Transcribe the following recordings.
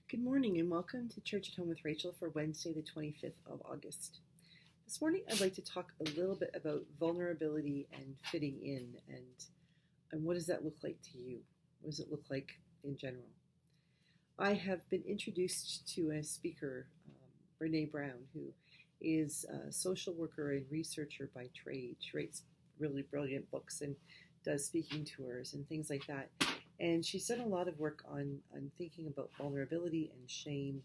Good morning and welcome to Church at Home with Rachael for Wednesday, the 25th of August. This morning, I'd like to talk a little bit about vulnerability and fitting in and what does that look like to you? What does it look like in general? I have been introduced to a speaker, Brene Brown, who is a social worker and researcher by trade. She writes really brilliant books and does speaking tours and things like that. And she's done a lot of work on thinking about vulnerability and shame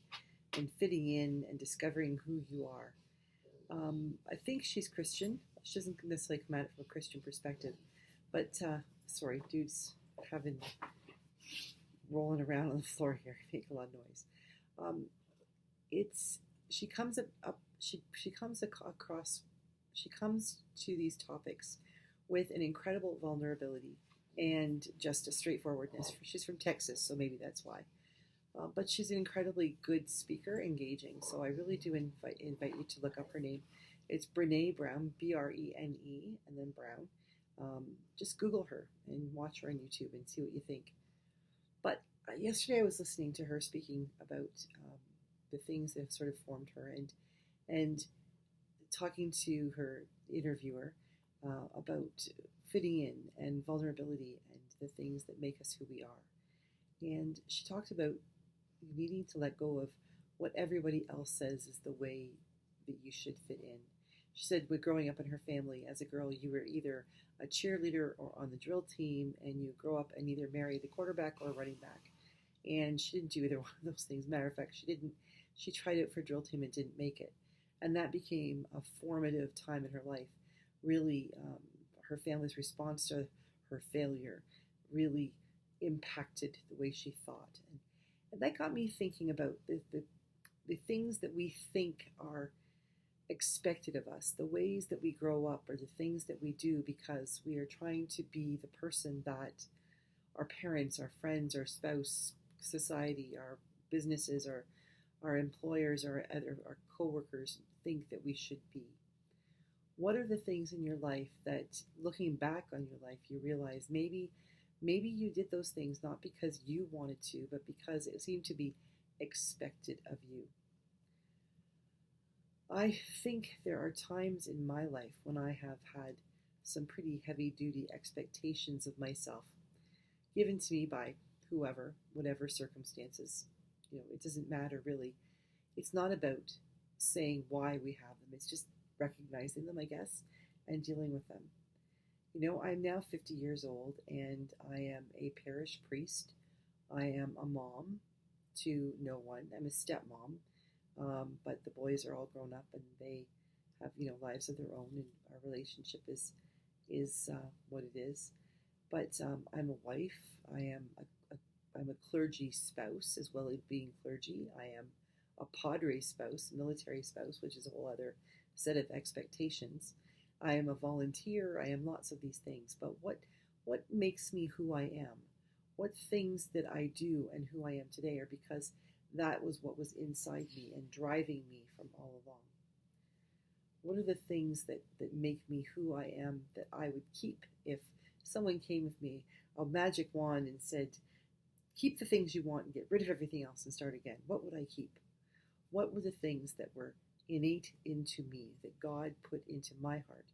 and fitting in and discovering who you are. I think she's Christian. She doesn't necessarily come at it from a Christian perspective. But, sorry, dude's having rolling around on the floor here, make a lot of noise. It's she comes up she comes across she comes to these topics with an incredible vulnerability and just a straightforwardness. She's from Texas, so maybe that's why. But she's an incredibly good speaker, engaging. So I really do invite you to look up her name. It's Brene Brown, Brene, and then Brown. Just Google her and watch her on YouTube and see what you think. But yesterday I was listening to her speaking about the things that have sort of formed her and talking to her interviewer about fitting in and vulnerability and the things that make us who we are. And she talked about needing to let go of what everybody else says is the way that you should fit in. She said, when growing up in her family, as a girl, you were either a cheerleader or on the drill team, and you grow up and either marry the quarterback or running back. And she didn't do either one of those things. Matter of fact, she didn't. She tried it for drill team and didn't make it. And that became a formative time in her life. Really, her family's response to her failure really impacted the way she thought. And that got me thinking about the things that we think are expected of us, the ways that we grow up, or the things that we do because we are trying to be the person that our parents, our friends, our spouse, society, our businesses, our employers, our coworkers think that we should be. What are the things in your life that, looking back on your life, you realize maybe you did those things not because you wanted to, but because it seemed to be expected of you? I think there are times in my life when I have had some pretty heavy-duty expectations of myself given to me by whoever, whatever circumstances. It doesn't matter really. It's not about saying why we have them. It's just recognizing them, I guess, and dealing with them. I'm now 50 years old and I am a parish priest. I am a mom to no one. I'm a stepmom, but the boys are all grown up and they have, lives of their own, and our relationship is what it is. But I'm a wife. I'm a clergy spouse as well as being clergy. I am a padre spouse, military spouse, which is a whole other set of expectations. I am a volunteer. I am lots of these things. But what makes me who I am? What things that I do and who I am today are because that was what was inside me and driving me from all along. What are the things that make me who I am that I would keep if someone came with me, a magic wand, and said, keep the things you want and get rid of everything else and start again? What would I keep? What were the things that were innate into me, that God put into my heart?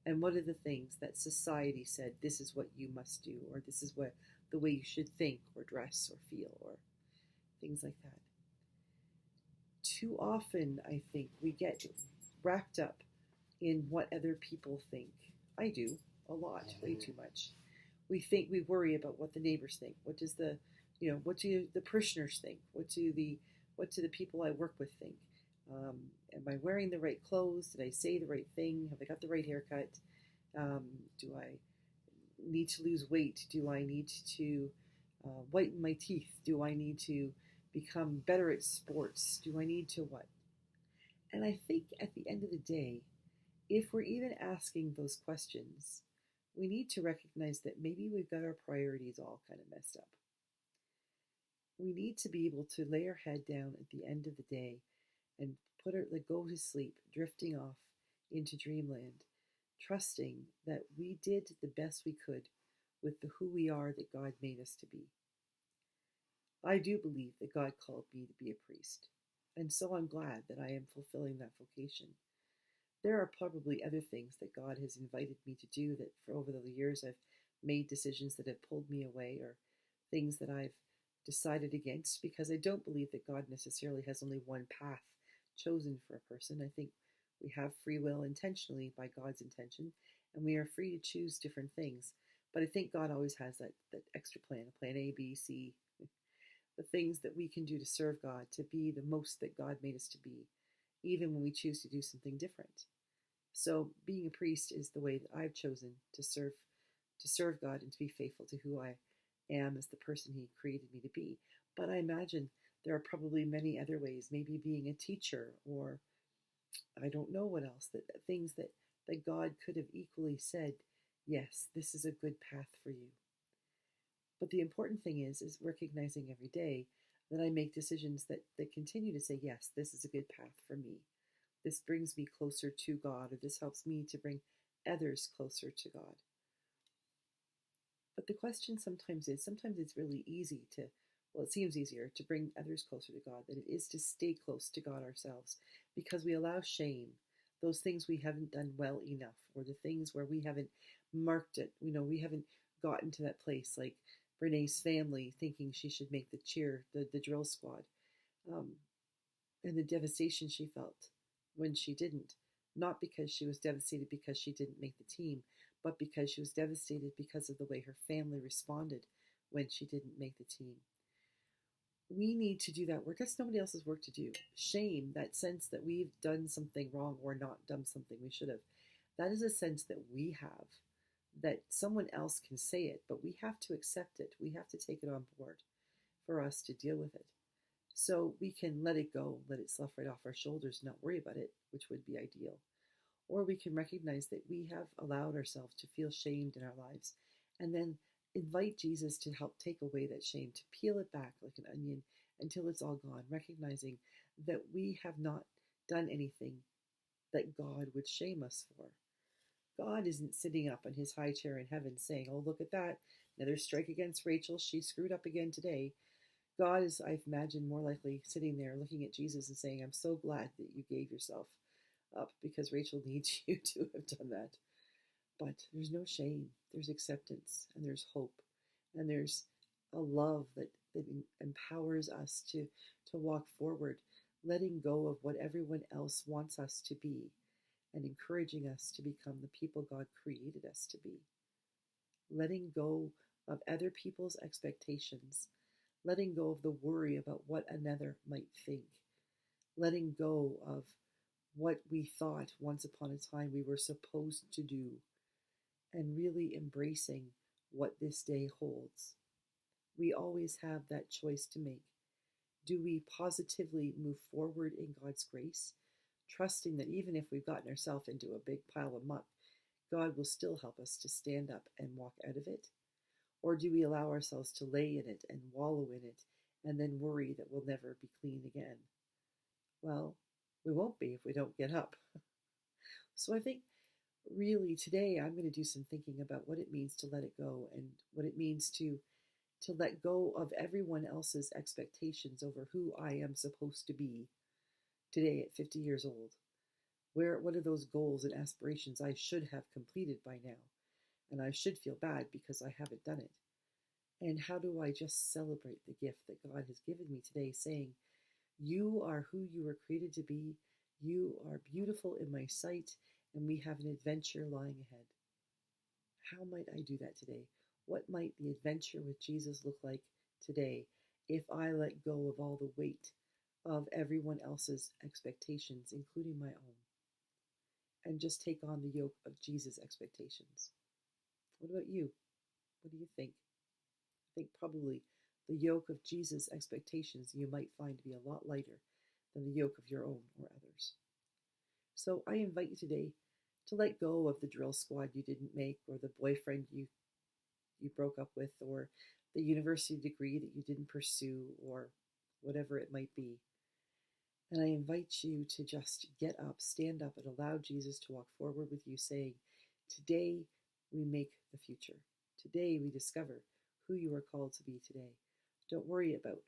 And what are the things that society said, this is what you must do, or this is what the way you should think or dress or feel, or things like that? Too often, I think, we get wrapped up in what other people think. I do, a lot, way too much. We worry about what the neighbors think. What does what do the parishioners think? What do the people I work with think? Am I wearing the right clothes? Did I say the right thing? Have I got the right haircut? Do I need to lose weight? Do I need to whiten my teeth? Do I need to become better at sports? Do I need to what? And I think at the end of the day, if we're even asking those questions, we need to recognize that maybe we've got our priorities all kind of messed up. We need to be able to lay our head down at the end of the day and go to sleep, drifting off into dreamland, trusting that we did the best we could with the who we are that God made us to be. I do believe that God called me to be a priest, and so I'm glad that I am fulfilling that vocation. There are probably other things that God has invited me to do that for over the years I've made decisions that have pulled me away, or things that I've decided against, because I don't believe that God necessarily has only one path chosen for a person. I think we have free will intentionally by God's intention, and we are free to choose different things. But I think God always has that extra plan, a plan A, B, C, the things that we can do to serve God, to be the most that God made us to be, even when we choose to do something different. So being a priest is the way that I've chosen to serve God and to be faithful to who I am as the person He created me to be. But I imagine there are probably many other ways, maybe being a teacher, or I don't know what else, that things that God could have equally said, yes, this is a good path for you. But the important thing is recognizing every day that I make decisions that continue to say, yes, this is a good path for me. This brings me closer to God, or this helps me to bring others closer to God. But the question sometimes it's really easy to, well, it seems easier to bring others closer to God than it is to stay close to God ourselves, because we allow shame, those things we haven't done well enough, or the things where we haven't marked it. We haven't gotten to that place, like Renee's family thinking she should make the drill squad, um, and the devastation she felt when she didn't. Not because she was devastated because she didn't make the team, but because she was devastated because of the way her family responded when she didn't make the team. We need to do that work. That's nobody else's work to do. Shame, that sense that we've done something wrong or not done something we should have, that is a sense that we have, that someone else can say it, but we have to accept it. We have to take it on board for us to deal with it. So we can let it go, let it slough right off our shoulders, not worry about it, which would be ideal. Or we can recognize that we have allowed ourselves to feel shamed in our lives, and then invite Jesus to help take away that shame, to peel it back like an onion until it's all gone, recognizing that we have not done anything that God would shame us for. God isn't sitting up on his high chair in heaven saying, oh, look at that, another strike against Rachel, she screwed up again today. God is, I imagine, more likely sitting there looking at Jesus and saying, I'm so glad that you gave yourself up, because Rachel needs you to have done that. But there's no shame. There's acceptance, and there's hope, and there's a love that empowers us to walk forward, letting go of what everyone else wants us to be, and encouraging us to become the people God created us to be. Letting go of other people's expectations, letting go of the worry about what another might think, letting go of what we thought once upon a time we were supposed to do, and really embracing what this day holds. We always have that choice to make. Do we positively move forward in God's grace, trusting that even if we've gotten ourselves into a big pile of muck, God will still help us to stand up and walk out of it? Or do we allow ourselves to lay in it and wallow in it, and then worry that we'll never be clean again? Well, we won't be if we don't get up. So I think really today I'm going to do some thinking about what it means to let it go, and what it means to let go of everyone else's expectations over who I am supposed to be today at 50 years old. What are those goals and aspirations I should have completed by now? And I should feel bad because I haven't done it. And how do I just celebrate the gift that God has given me today, saying, you are who you were created to be. You are beautiful in my sight, and we have an adventure lying ahead. How might I do that today? What might the adventure with Jesus look like today if I let go of all the weight of everyone else's expectations, including my own, and just take on the yoke of Jesus' expectations? What about you? What do you think? I think probably the yoke of Jesus' expectations you might find to be a lot lighter than the yoke of your own or others. So I invite you today to let go of the drill squad you didn't make, or the boyfriend you broke up with, or the university degree that you didn't pursue, or whatever it might be. And I invite you to just get up, stand up, and allow Jesus to walk forward with you, saying, today we make the future. Today we discover who you are called to be today. Don't worry about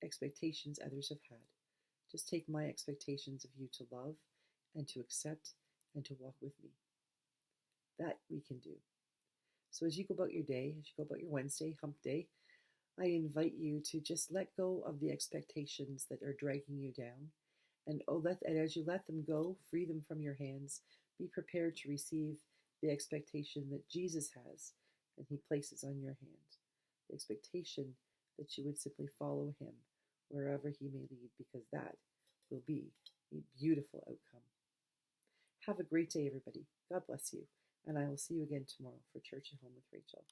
expectations others have had. Just take my expectations of you to love and to accept and to walk with me. That we can do. So as you go about your day, as you go about your Wednesday, hump day, I invite you to just let go of the expectations that are dragging you down. And as you let them go, free them from your hands. Be prepared to receive the expectation that Jesus has and he places on your hand. The expectation that you would simply follow him wherever he may lead, because that will be a beautiful outcome. Have a great day, everybody. God bless you. And I will see you again tomorrow for Church at Home with Rachel.